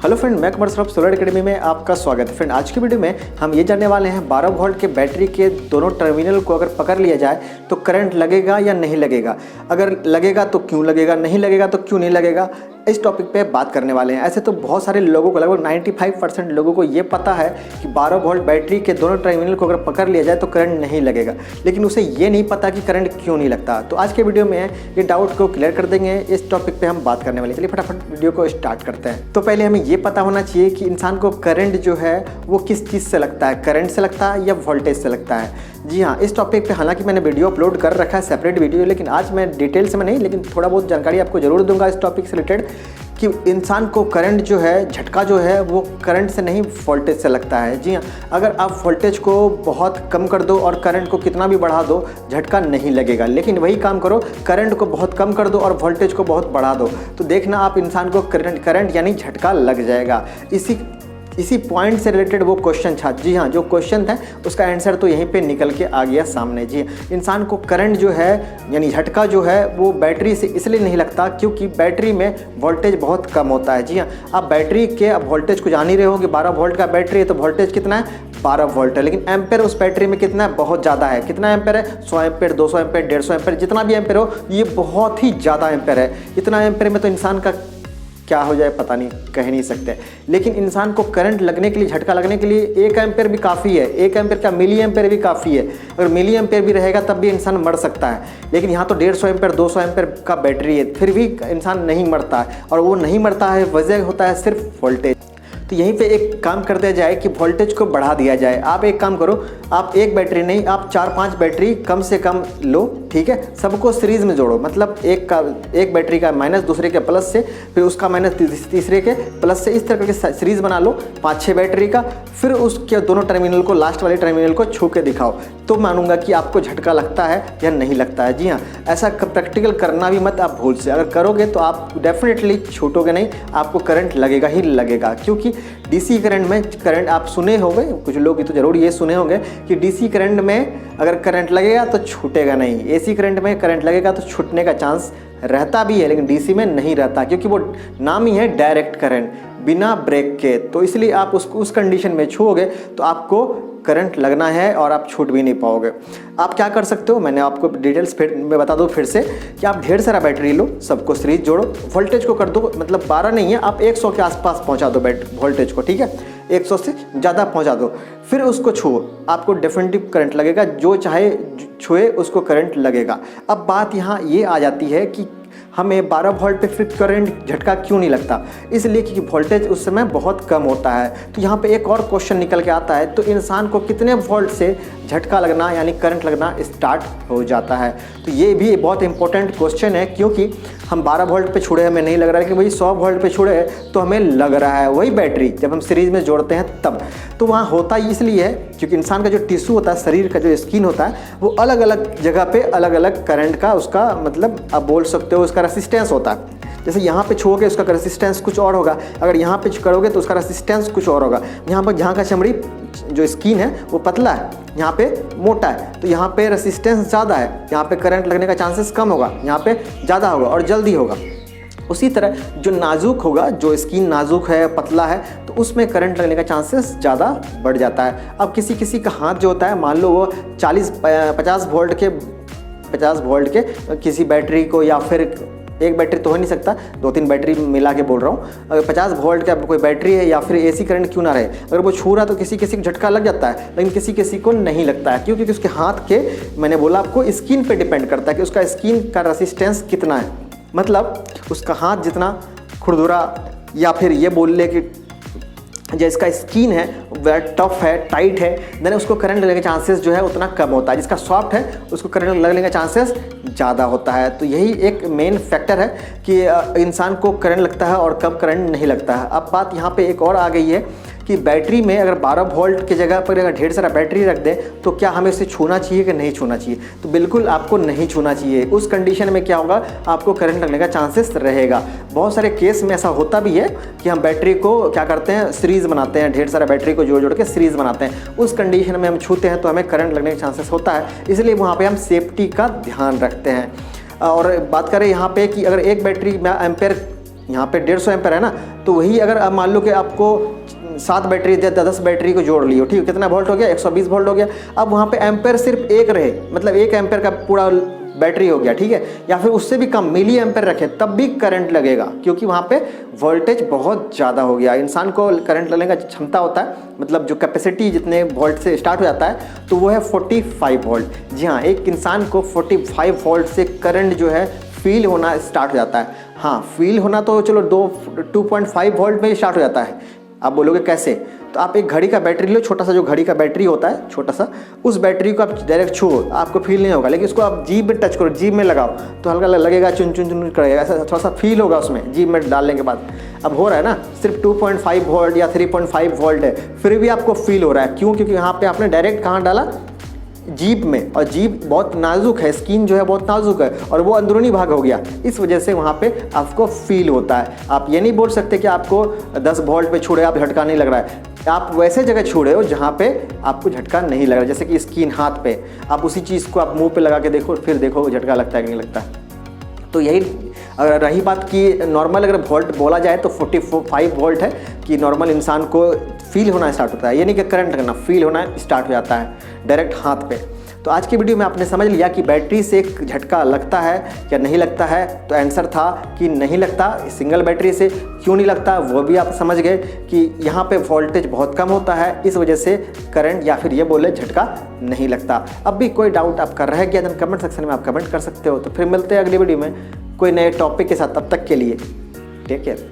Hello friend, मैं Kumar Saurabh solar academy में आपका स्वागत है। फ्रेंड, आज की वीडियो में हम ये जानने वाले हैं 12 वोल्ट के बैटरी के दोनों टर्मिनल को अगर पकड़ लिया जाए तो करंट लगेगा या नहीं लगेगा। अगर लगेगा तो क्यों लगेगा, नहीं लगेगा तो क्यों नहीं लगेगा, इस टॉपिक पे बात करने वाले हैं। ऐसे तो बहुत सारे लोगों को, लगभग 95% लोगों को ये पता है कि 12 वोल्ट बैटरी के दोनों टर्मिनल को अगर पकड़ लिया जाए तो करंट नहीं लगेगा, लेकिन उसे ये नहीं पता कि करंट क्यों नहीं लगता। तो आज के वीडियो में ये डाउट को क्लियर कर देंगे, इस टॉपिक पे हम बात करने वाले। चलिए फटाफट वीडियो को स्टार्ट करते हैं। तो पहले हमें ये पता होना चाहिए कि इंसान को करंट जो है वो किस चीज़ से लगता है, करंट से लगता है या वोल्टेज से लगता है। जी हाँ, इस टॉपिक पे हालांकि मैंने वीडियो अपलोड कर रखा है, सेपरेट वीडियो, लेकिन आज मैं डिटेल्स में नहीं, लेकिन थोड़ा बहुत जानकारी आपको जरूर दूंगा इस टॉपिक से रिलेटेड कि इंसान को करंट जो है, झटका जो है वो करंट से नहीं वोल्टेज से लगता है। जी हाँ, अगर आप वोल्टेज को बहुत कम कर दो और करंट को कितना भी बढ़ा दो, झटका नहीं लगेगा। लेकिन वही काम करो, करंट को बहुत कम कर दो और वोल्टेज को बहुत बढ़ा दो, तो देखना आप इंसान को करंट यानी झटका लग जाएगा। इसी पॉइंट से रिलेटेड वो क्वेश्चन था। जी हाँ, जो क्वेश्चन था उसका आंसर तो यहीं पे निकल के आ गया सामने। जी, इंसान को करंट जो है यानी झटका जो है वो बैटरी से इसलिए नहीं लगता क्योंकि बैटरी में वोल्टेज बहुत कम होता है। जी हाँ, आप बैटरी के वोल्टेज को जान ही रहे हो कि 12 वोल्ट का बैटरी है तो वोल्टेज कितना है, 12 वोल्ट है। लेकिन एम्पेयर उस बैटरी में कितना है, बहुत ज़्यादा है। कितना एम्पेयर है, 100 एम्पेयर, 200 एम्पेयर, 150 एम्पेयर, जितना भी एम्पेयर हो, ये बहुत ही ज़्यादा एम्पेयर है। इतना एम्पेयर में तो इंसान का क्या हो जाए पता नहीं, कह नहीं सकते। लेकिन इंसान को करंट लगने के लिए, झटका लगने के लिए 1 एम्पेयर भी काफ़ी है। 1 एम्पेयर क्या, मिली एम्पेयर भी काफ़ी है। अगर मिली एम्पेयर भी रहेगा तब भी इंसान मर सकता है। लेकिन यहाँ तो 150 एम्पेयर, 200 एम्पेयर का बैटरी है, फिर भी इंसान नहीं मरता है। और वो नहीं मरता है, वजह होता है सिर्फ वोल्टेज। तो यहीं पे एक काम कर दिया जाए कि वोल्टेज को बढ़ा दिया जाए। आप एक काम करो, आप एक बैटरी नहीं, आप 4-5 बैटरी कम से कम लो, ठीक है। सबको सीरीज में जोड़ो, मतलब एक बैटरी का माइनस दूसरे के प्लस से, फिर उसका माइनस तीसरे के प्लस से, इस तरह के सीरीज बना लो 5-6 बैटरी का। फिर उसके दोनों टर्मिनल को, लास्ट वाले टर्मिनल को छू के दिखाओ, तो मानूंगा कि आपको झटका लगता है या नहीं लगता है। जी हाँ, ऐसा प्रैक्टिकल करना भी मत आप भूल से। अगर करोगे तो आप डेफिनेटली छूटोगे नहीं, आपको करंट लगेगा ही लगेगा। क्योंकि डीसी करंट में, करंट आप सुने होंगे, कुछ लोग तो जरूर ये सुने होंगे कि डीसी करंट में अगर करंट लगेगा तो छूटेगा नहीं, एसी करंट में करंट लगेगा तो छूटने का चांस रहता भी है, लेकिन डीसी में नहीं रहता, क्योंकि वो नाम ही है डायरेक्ट करंट, बिना ब्रेक के। तो इसलिए आप उसको उस कंडीशन में छूओगे तो आपको करंट लगना है और आप छूट भी नहीं पाओगे। आप क्या कर सकते हो, मैंने आपको डिटेल्स फिर मैं बता दूं फिर से कि आप ढेर सारा बैटरी लो, सबको सीरीज जोड़ो, वोल्टेज को कर दो, मतलब 12 नहीं है, आप 100 के आसपास पहुंचा दो वोल्टेज को, ठीक है, 100 से ज़्यादा पहुंचा दो। फिर उसको छुओ, आपको डेफिनेटिव करंट लगेगा, जो चाहे छुए उसको करंट लगेगा। अब बात यहाँ ये आ जाती है कि हमें 12 वोल्ट पे फिर करंट झटका क्यों नहीं लगता, इसलिए कि वोल्टेज उस समय बहुत कम होता है। तो यहाँ पे एक और क्वेश्चन निकल के आता है, तो इंसान को कितने वोल्ट से झटका लगना यानी करंट लगना स्टार्ट हो जाता है। तो ये भी बहुत इंपॉर्टेंट क्वेश्चन है, क्योंकि हम 12 वोल्ट पे छुड़े हमें नहीं लग रहा है, लेकिन वही 100 वोल्ट पे छुड़े तो हमें लग रहा है। वही बैटरी जब हम सीरीज में जोड़ते हैं तब, तो वहाँ होता ही इसलिए है क्योंकि इंसान का जो टिश्यू होता है, शरीर का जो स्किन होता है, वो अलग अलग जगह पे अलग अलग करंट का, उसका मतलब आप बोल सकते हो उसका रेसिस्टेंस होता है। जैसे यहाँ पे छुओगे उसका रेसिस्टेंस कुछ और होगा, अगर यहाँ पे करोगे तो उसका रेसिस्टेंस कुछ और होगा। यहाँ पर जहाँ का चमड़ी जो स्किन है वो पतला है, यहाँ पे मोटा है, तो यहाँ पे रेसिस्टेंस ज़्यादा है, यहाँ पे करंट लगने का चांसेस कम होगा, यहाँ पे ज़्यादा होगा और जल्दी होगा। उसी तरह जो नाजुक होगा, जो स्किन नाजुक है, पतला है, तो उसमें करंट लगने का चांसेस ज़्यादा बढ़ जाता है। अब किसी का हाथ जो होता है, मान लो वो 50 वोल्ट के किसी बैटरी को, या फिर एक बैटरी तो हो नहीं सकता, 2-3 बैटरी मिला के बोल रहा हूँ, अगर 50 वोल्ट का कोई बैटरी है या फिर एसी करंट क्यों ना रहे, अगर वो छू रहा तो किसी को झटका लग जाता है, लेकिन किसी को नहीं लगता है। क्योंकि उसके हाथ के, मैंने बोला आपको, स्किन पे डिपेंड करता है कि उसका स्किन का रेसिस्टेंस कितना है। मतलब उसका हाथ जितना खुरदुरा, या फिर ये बोल ले कि जो इसका स्किन है वह टफ है, टाइट है, देन उसको करंट लगने के चांसेस जो है उतना कम होता है। जिसका सॉफ्ट है उसको करंट लगने का चांसेस ज़्यादा होता है। तो यही एक मेन फैक्टर है कि इंसान को करंट लगता है और कब करंट नहीं लगता है। अब बात यहाँ पे एक और आ गई है कि बैटरी में अगर 12 वोल्ट की जगह पर अगर ढेर सारा बैटरी रख दें तो क्या हमें इसे छूना चाहिए कि नहीं छूना चाहिए? तो बिल्कुल आपको नहीं छूना चाहिए। उस कंडीशन में क्या होगा, आपको करंट लगने का चांसेस रहेगा। बहुत सारे केस में ऐसा होता भी है कि हम बैटरी को क्या करते हैं, सीरीज़ बनाते हैं, ढेर सारा बैटरी को जोड़ जोड़ के सीरीज़ बनाते हैं। उस कंडीशन में हम छूते हैं तो हमें करंट लगने का चांसेस होता है, इसलिए वहाँ पर हम सेफ्टी का ध्यान रखते हैं। और बात करें यहाँ पे कि अगर एक बैटरी में एम्पेयर यहाँ पे 150 एम्पेयर है ना, तो वही अगर आप मान लो कि आपको 7 बैटरी 10 बैटरी को जोड़ लियो, ठीक है, कितना वोल्ट हो गया, 120 वोल्ट हो गया। अब वहाँ पे एम्पेयर सिर्फ एक रहे, मतलब 1 एम्पेयर का पूरा बैटरी हो गया, ठीक है, या फिर उससे भी कम मिली एम्पेयर रखे, तब भी करंट लगेगा, क्योंकि वहाँ पे वोल्टेज बहुत ज़्यादा हो गया। इंसान को करंट लगने का क्षमता होता है, मतलब जो कैपेसिटी जितने वोल्ट से स्टार्ट हो जाता है, तो वो है 45 वोल्ट। जी हाँ, एक इंसान को 45 वोल्ट से करंट जो है फील होना स्टार्ट हो जाता है। हाँ, फील होना तो चलो 2.5 वोल्ट में ही स्टार्ट हो जाता है। आप बोलोगे कैसे, तो आप एक घड़ी का बैटरी लो, छोटा सा जो घड़ी का बैटरी होता है छोटा सा, उस बैटरी को आप डायरेक्ट छुओ, आपको फील नहीं होगा, लेकिन उसको आप जीभ में टच करो, जीभ में लगाओ तो हल्का लगेगा, चुन चुन चुन करेगा, ऐसा थोड़ा सा फील होगा उसमें जीभ में डालने के बाद। अब हो रहा है ना, सिर्फ 2.5 वोल्ट या 3.5 वोल्ट है, फिर भी आपको फील हो रहा है। क्यों? क्योंकि यहाँ पे आपने डायरेक्ट कहाँ डाला, जीभ में, और जीभ बहुत नाजुक है, स्किन जो है बहुत नाजुक है, और वो अंदरूनी भाग हो गया, इस वजह से वहाँ पे आपको फील होता है। आप ये नहीं बोल सकते कि आपको 10 वोल्ट पे छू रहे, आप झटका नहीं लग रहा है। आप वैसे जगह छू रहे हो जहाँ पे आपको झटका नहीं लग रहा, जैसे कि स्किन हाथ पे, आप उसी चीज़ को आप मुंह पे लगा के देखो, फिर देखो झटका लगता है कि नहीं लगता। तो यही अगर रही बात कि नॉर्मल अगर वोल्ट बोला जाए तो 45 वोल्ट है कि नॉर्मल इंसान को फील होना स्टार्ट होता है, ये नहीं कि करंट करना, फील होना स्टार्ट हो जाता है डायरेक्ट हाथ पे। तो आज की वीडियो में आपने समझ लिया कि बैटरी से एक झटका लगता है या नहीं लगता है, तो आंसर था कि नहीं लगता। सिंगल बैटरी से क्यों नहीं लगता वो भी आप समझ गए कि यहाँ पे वोल्टेज बहुत कम होता है, इस वजह से करंट या फिर ये बोले झटका नहीं लगता। अब भी कोई डाउट आपका रह गया तो कमेंट सेक्शन में आप कमेंट कर सकते हो। तो फिर मिलते हैं अगली वीडियो में कोई नए टॉपिक के साथ, तब तक के लिए टेक केयर।